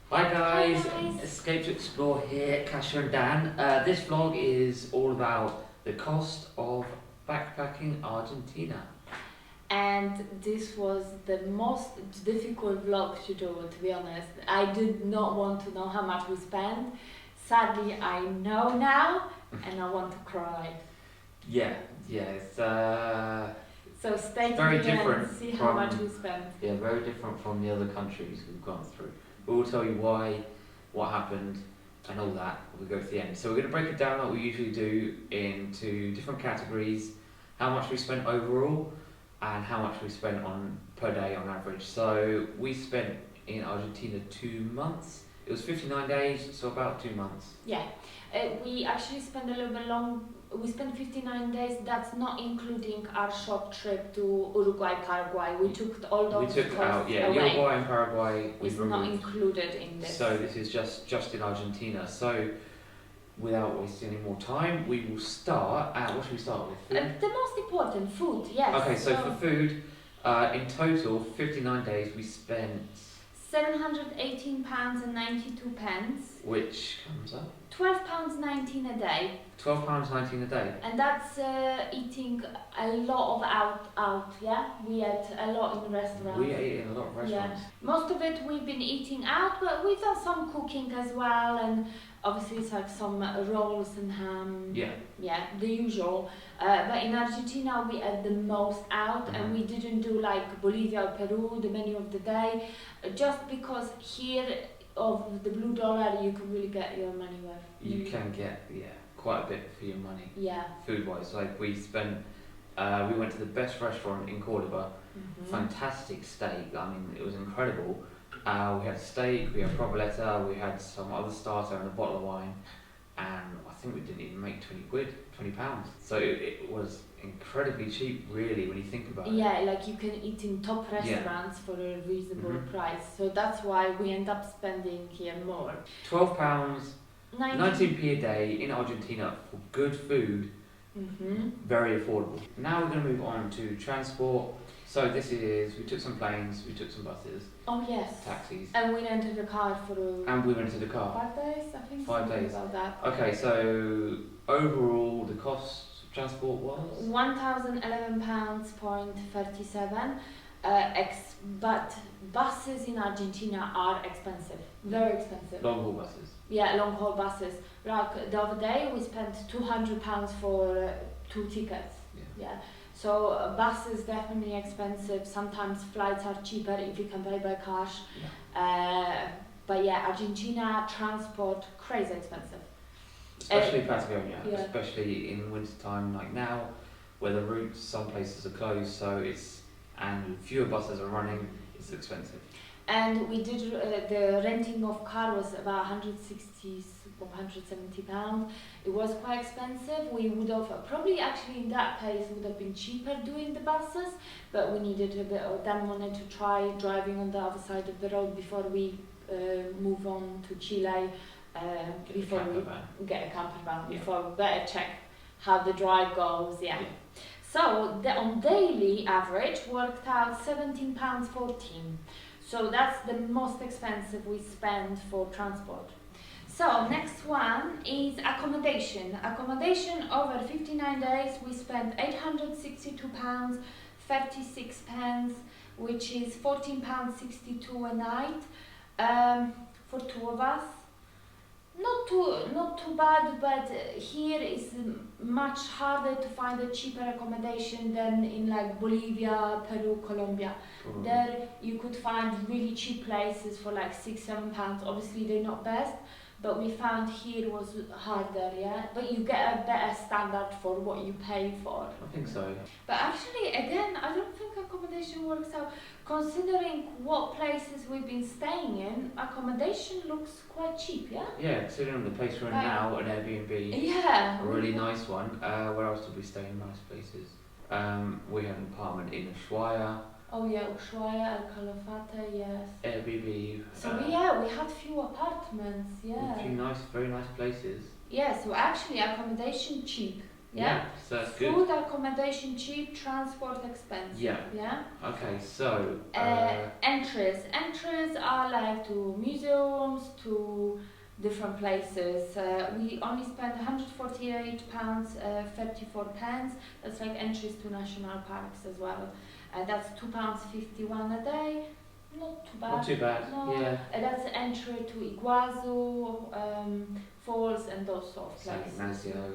Hi guys, Hi guys. Escape to Explore here, Kasha and Dan. This vlog is all about the cost of backpacking Argentina. And this was the most difficult vlog to do, to be honest. I did not want to know how much we spent. Sadly, I know now and I want to cry. Yeah, it's So stay to very the end different and see how from much we spent. very different from the other countries we've gone through. We'll tell you why, what happened, and all that. We'll go to the end. So we're going to break it down like we usually do into different categories, how much we spent overall, and how much we spent on per day on average. So we spent in Argentina 2 months. It was 59 days, so about 2 months. Yeah, we actually spent a little bit long. We spent 59 days. That's not including our short trip to Uruguay, Paraguay. We took all those We took out, costs yeah, away. Uruguay and Paraguay. It's not included in this. So this is just in Argentina. So without wasting any more time, we will start at, what should we start with? Food? The most important, food, yes. Okay, so for food, in total, 59 days, we spent, £718.92, which comes up £12.19 a day, £12.19 a day. and that's eating a lot of out. Yeah, we ate a lot in restaurants. We ate in a lot of restaurants. Most of it we've been eating out, but we've done some cooking as well, and obviously it's like some rolls and ham. Yeah. The usual. But in Argentina we ate the most out, and we didn't do like Bolivia or Peru, the menu of the day, just because here of the blue dollar you can really get your money worth. You can get, quite a bit for your money. Yeah. Food-wise, like we spent, we went to the best restaurant in Cordoba. Fantastic steak. I mean, it was incredible. We had steak, we had provoleta, we had some other starter and a bottle of wine, and I think we didn't even make £20. So it was incredibly cheap, really, when you think about it. Yeah, like you can eat in top restaurants for a reasonable price. So that's why we end up spending here more. £12, 19p a day in Argentina for good food. Very affordable. Now we're going to move on to transport. So we took some planes, we took some buses. Oh yes. Taxis. And we rented a car for And we rented a car. 5 days, I think. 5 days. About that. Okay, so overall the cost of transport was? £1,011.37. But buses in Argentina are expensive. Very expensive. Long haul buses. Yeah, long haul buses. Like the other day we spent £200 for 2 tickets. Yeah. So buses definitely expensive. Sometimes flights are cheaper if you can pay by cash. But yeah, Argentina transport crazy expensive. Especially Patagonia, Yeah. especially in winter time like now, where the routes, some places are closed, and fewer buses are running, it's expensive. And we did the renting of car was about £170. It was quite expensive. We would have probably actually in that case would have been cheaper doing the buses, but we needed a bit of Dan wanted to try driving on the other side of the road before we move on to Chile. Before we get a camper van, before we better check how the drive goes. So on daily average worked out £17.14. So that's the most expensive we spend for transport. So next one is accommodation. Accommodation over 59 days we spent £862.36, which is £14.62 a night for 2 of us. Not too bad, but here is much harder to find a cheaper accommodation than in like Bolivia, Peru, Colombia. There you could find really cheap places for like £6-7. Obviously they're not best, but we found here was harder, but you get a better standard for what you pay for. I think so. But actually, again, I don't think accommodation works out. Considering what places we've been staying in, accommodation looks quite cheap, Yeah, considering the place we're in now, an Airbnb. Yeah. A really nice one. Where else did we stay in nice places? We had an apartment in Ushuaia. Oh yeah, Ushuaia and Calafate, yes. Airbnb. So we had few apartments, A few very nice places. Yeah, so actually accommodation cheap. Yeah. So that's good. Food, accommodation cheap, transport expensive. Yeah. Yeah. Okay, so Entries. Entries are like to museums, to different places. We only spend £148, 34 pence. That's like entries to national parks as well. That's £2.51 a day. Not too bad. not too bad. No. Yeah. That's entry to Iguazu, falls and those sort of San places. Ignacio.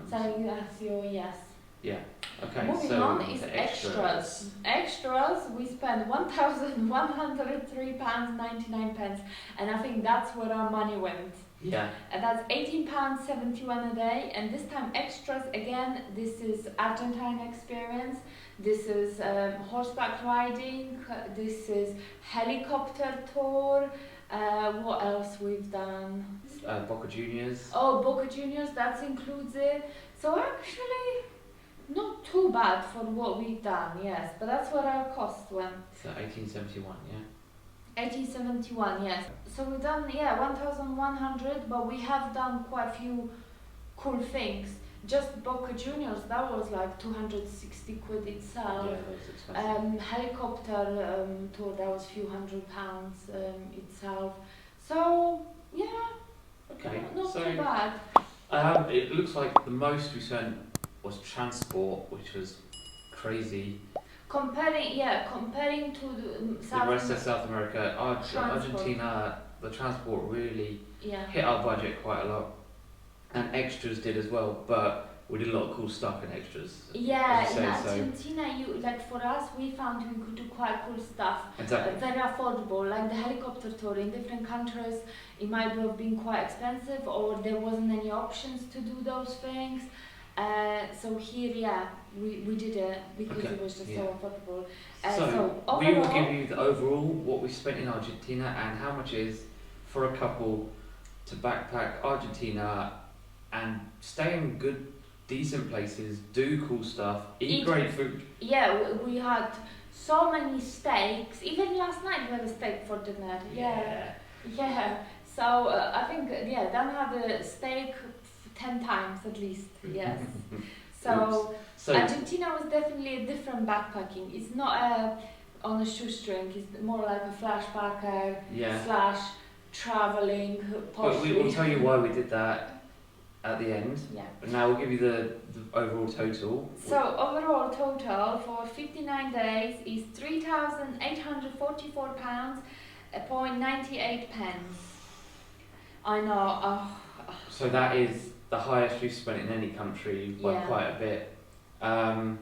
San Ignacio, yes. Yeah. Okay. Moving so on is the extras. Extras, we spend £1,103.99, and I think that's where our money went. Yeah. And that's £18.71 a day. And this time extras again. This is Argentine experience. This is horseback riding. This is helicopter tour. What else we've done? Boca Juniors. Oh, Boca Juniors. That's included. So actually, not too bad for what we've done. Yes, but that's what our cost went. So 1871. Yeah. 1871, yes. So we've done 1,100, but we have done quite a few cool things. Just Boca Juniors, that was like 260 quid itself. Yeah, that was expensive. Helicopter tour, that was a few £100 itself. So yeah, Okay. not so too bad. it looks like the most we spent was transport, which was crazy. Comparing to The rest of South America, Transport. Argentina, the transport really yeah. hit our budget quite a lot, and extras did as well. But we did a lot of cool stuff in extras. Yeah, as you in say, so- Argentina, for us, we found we could do quite cool stuff. Exactly. Very affordable, like the helicopter tour in different countries. It might have been quite expensive, or there wasn't any options to do those things. So here, we did it because it was just so affordable. So overall, we will give you the overall what we spent in Argentina and how much is for a couple to backpack Argentina and stay in good, decent places, do cool stuff, eat great food. Yeah, we had so many steaks. Even last night we had a steak for dinner. Yeah. So I think Dan had a steak 10 times at least. Yes. So Argentina was definitely a different backpacking. It's not on a shoestring. It's more like a flash packer / traveling. But we will tell you why we did that at the end. Yeah. But now we'll give you the overall total. So overall total for 59 days is £3,844.98. I know. So that is the highest we've spent in any country by quite a bit. And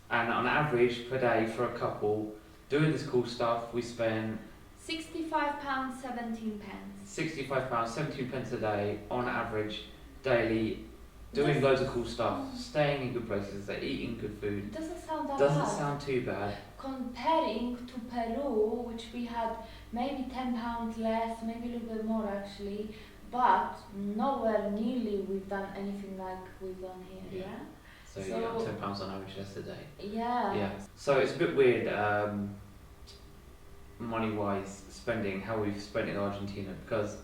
on average per day for a couple doing this cool stuff, we spend £65.17. £65.17 a day on average daily, doing loads of cool stuff, staying in good places, eating good food. Doesn't sound that Doesn't bad. sound too bad. Comparing to Peru, which we had maybe £10 less, maybe a little bit more actually, but nowhere nearly we've done anything like we've done here. Yeah. So £10 on average less a day. Yeah. So it's a bit weird, money-wise, spending how we've spent in Argentina because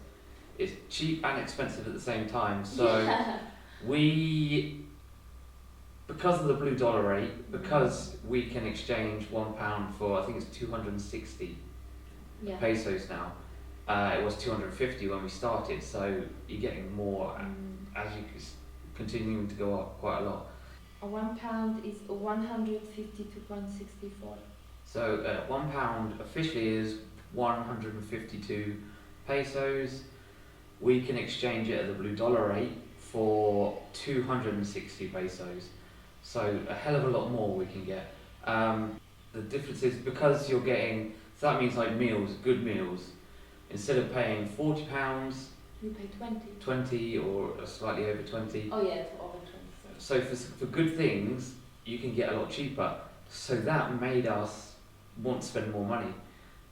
it's cheap and expensive at the same time. So we, because of the blue dollar rate, because we can exchange £1 for I think it's 260 pesos now. It was 250 when we started, so you're getting more as you continuing to go up quite a lot. £1 is 152.64. So £1 officially is 152 pesos. We can exchange it at the blue dollar rate for 260 pesos. So a hell of a lot more we can get. The difference is because you're getting, so that means like meals, good meals. Instead of paying £40, you pay 20. 20 or slightly over 20. Oh yeah, it's over 20. So for good things, you can get a lot cheaper. So that made us want to spend more money.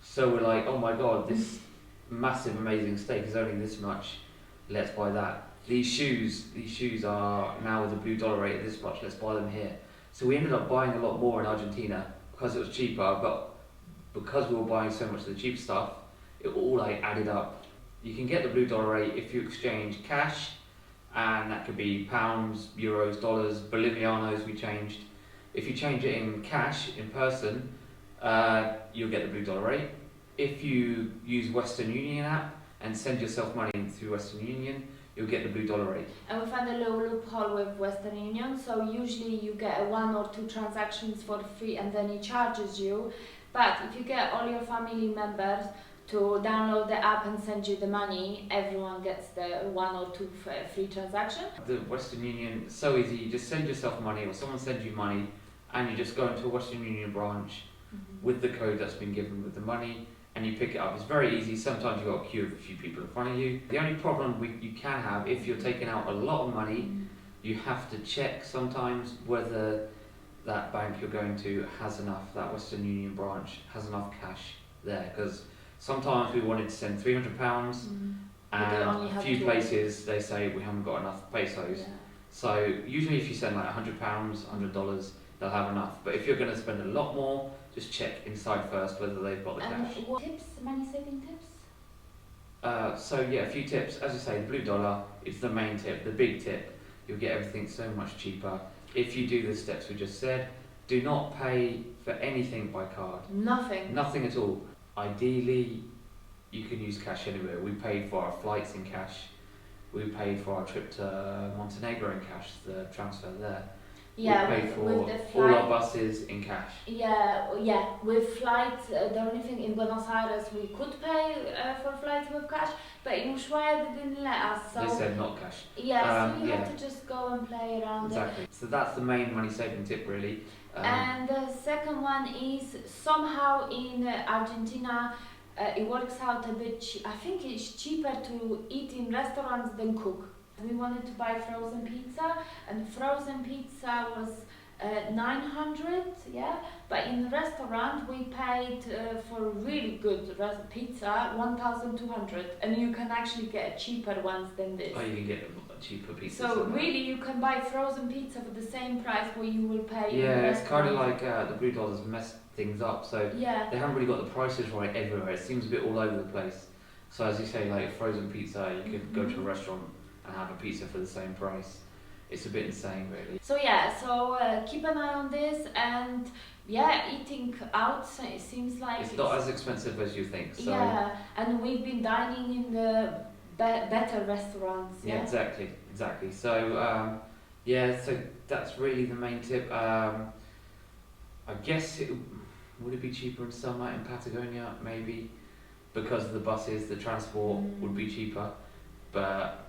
So we're like, oh my god, this massive amazing steak is only this much, let's buy that. These shoes are now with the blue dollar rate at this much, let's buy them here. So we ended up buying a lot more in Argentina because it was cheaper, but because we were buying so much of the cheap stuff, it all added up. You can get the blue dollar rate if you exchange cash and that could be pounds, euros, dollars, Bolivianos we changed. If you change it in cash, in person, you'll get the blue dollar rate. If you use Western Union app and send yourself money through Western Union, you'll get the blue dollar rate. And we found a little loophole with Western Union, so usually you get 1 or 2 transactions for free and then it charges you. But if you get all your family members to download the app and send you the money, everyone gets the 1 or 2 free transaction. The Western Union, so easy, you just send yourself money or someone sends you money and you just go into a Western Union branch with the code that's been given with the money and you pick it up. It's very easy. Sometimes you've got a queue of a few people in front of you. The only problem you can have, if you're taking out a lot of money, you have to check sometimes whether that bank you're going to has enough, that Western Union branch has enough cash there, because sometimes we wanted to send £300 and a few places they say we haven't got enough pesos. So usually if you send like £100, $100, they'll have enough. But if you're going to spend a lot more, just check inside first whether they've got the cash. And what tips, money saving tips? So yeah, a few tips. As you say, the blue dollar is the main tip, the big tip. You'll get everything so much cheaper. If you do the steps we just said, do not pay for anything by card. Nothing. Nothing at all. Ideally, you can use cash anywhere. We paid for our flights in cash. We paid for our trip to Montenegro in cash, the transfer there. Yeah, we paid for with the flight, all our buses in cash. Yeah. With flights, the only thing in Buenos Aires we could pay for flights with cash, but in Ushuaia they didn't let us. So They said not cash. yeah, so you have to just go and play around Exactly. So that's the main money saving tip, really. And the second one is somehow in Argentina. It works out a bit. I think it's cheaper to eat in restaurants than cook. We wanted to buy frozen pizza, and frozen pizza was 900, yeah. But in the restaurant we paid for really good pizza 1,200, and you can actually get cheaper ones than this. Oh, you can get a cheaper pizza. So really, you can buy frozen pizza for the same price what you will pay. Yeah, in the it's kind of restaurant. like the blue dollars messed things up. So Yeah. they haven't really got the prices right everywhere. It seems a bit all over the place. So as you say, like frozen pizza, you could go to a restaurant and have a pizza for the same price. It's a bit insane, really. So yeah, so keep an eye on this, and yeah, eating out it seems like It's not as expensive as you think. So yeah, and we've been dining in the better restaurants. yeah, Yeah, exactly. So yeah, so that's really the main tip. I guess would it be cheaper in summer in Patagonia? Maybe, because of the buses, the transport would be cheaper. But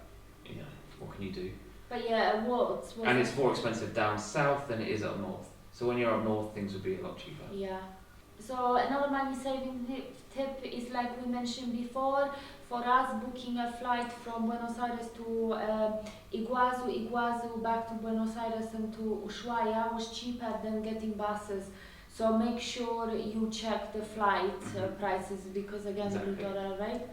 you know, what can you do? But yeah, and it's more expensive down south than it is up north. So when you're up north, things would be a lot cheaper. Yeah. So another money saving tip is, like we mentioned before, for us booking a flight from Buenos Aires to Iguazu back to Buenos Aires and to Ushuaia was cheaper than getting buses. So make sure you check the flight prices, because again, Exactly. blue dollar, right?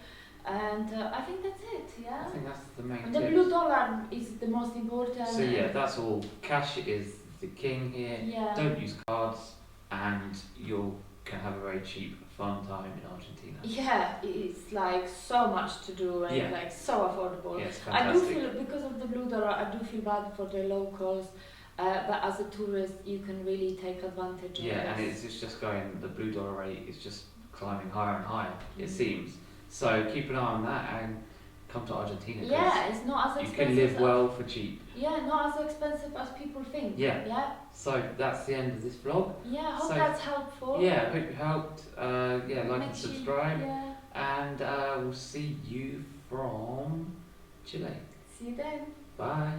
And I think that's it, yeah? I think that's the main And the tips. blue dollar is the most important. So yeah, that's all. Cash is the king here. Yeah. Don't use cards, and you can have a very cheap, fun time in Argentina. Yeah, it's like so much to do and Yeah. like so affordable. Yes, I do fantastic. feel, because of the blue dollar, I do feel bad for the locals, but as a tourist, you can really take advantage of Yeah, and this. it's just going. The blue dollar rate is just climbing higher and higher. It seems. So keep an eye on that and come to Argentina. 'Cause Yeah, it's not as you expensive. can live well for cheap. Yeah, not as expensive as people think. Yeah. Yeah. So that's the end of this vlog. Yeah, hope So- that's helpful. Yeah, I hope it helped. Yeah, like Make and sure- subscribe. Yeah. And we'll see you from Chile. See you then. Bye.